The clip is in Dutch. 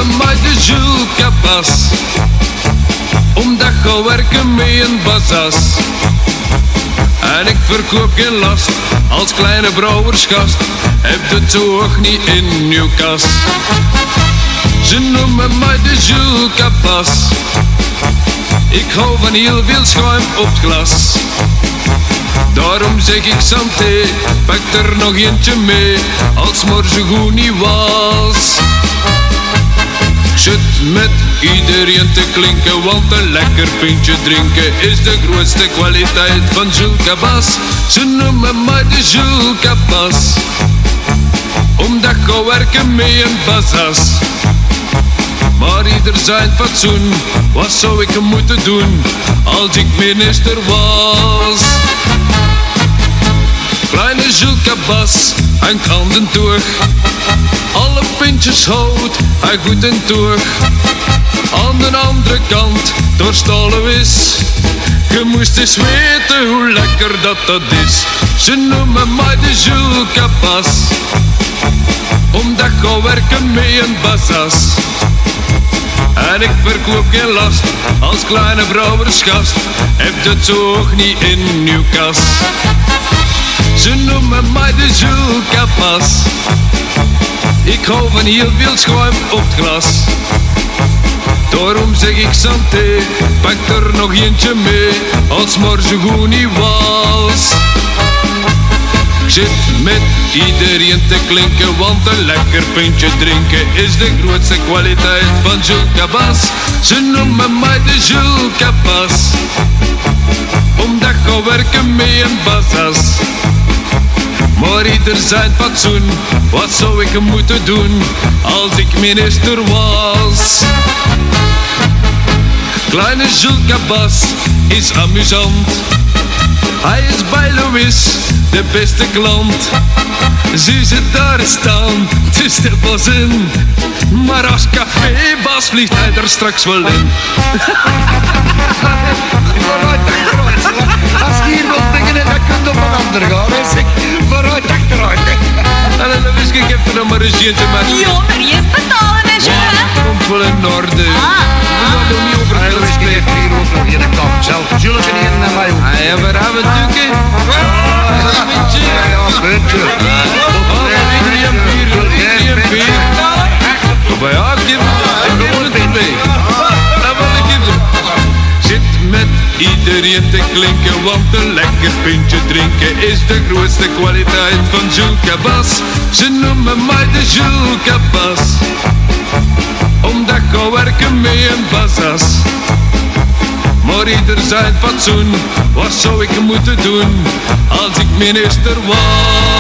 noemen mij de Jules Cabas, omdat ik werken mee een bazas. En ik verkoop geen last, als kleine brouwersgast, heb het zo hoog niet in uw kas. Ze noemen mij de Jules Cabas, ik hou van heel veel schuim op het glas. Daarom zeg ik santé, pak er nog eentje mee, als morgen goed niet was. Ik zit met iedereen te klinken, want een lekker pintje drinken is de grootste kwaliteit van Jules Cabas. Ze noemen mij de Jules Cabas, omdat ik ga werken mee een bazas. Maar ieder zijn fatsoen, wat zou ik moeten doen als ik minister was? Kleine Jules Cabas, hij kan den toeg, alle pintjes houdt hij goed in toeg. Aan de andere kant, door stalen is, je moest eens weten hoe lekker dat is. Ze noemen mij de Jules Cabas, omdat ik ga werken mee een bazas. En ik verkoop geen last, als kleine brouwersgast, heb het zo hoog niet in uw kas. Ze noemen mij de Jules Cabas, ik hou van heel veel schuim op het glas. Daarom zeg ik santé, pak er nog eentje mee, als morgen goed niet was. Ik zit met iedereen te klinken, want een lekker pintje drinken is de grootste kwaliteit van Jules Cabas. Ze noemen mij de Jules Cabas, omdat ik ga werken mee een bazas. Maar ieder zijn fatsoen, wat zou ik moeten doen als ik minister was? Kleine Jules Cabas is amusant, hij is bij Louis de beste klant. Zie ze daar staan, het is de bazin, maar als cafébaas vliegt hij er straks wel in. Als je hier wilt beginnen, dan kun je op een ander gaan. Dus ik vooruit achteruit. En dan wist ik heb er nog maar een eentje met. Jo, maar eerst betalen, hè, Jules. Komt wel in orde. We gaan nog niet over Hij geld wist spreken. hier ook nog in de kant. Zelf Jules en hier naar mij. Ah, ja, waar hebben we het dukken? Een beetje. Ja, puntje. Maar ja, ik heb het erbij. Dat wil ik hebben. Zit met iedereen te klinken, want een lekker pintje drinken is de grootste kwaliteit van Jules Cabas. Ze noemen mij de Jules Cabas, omdat ik ga werken mee een bazas. Maar ieder zijn fatsoen, wat zou ik moeten doen als ik minister was?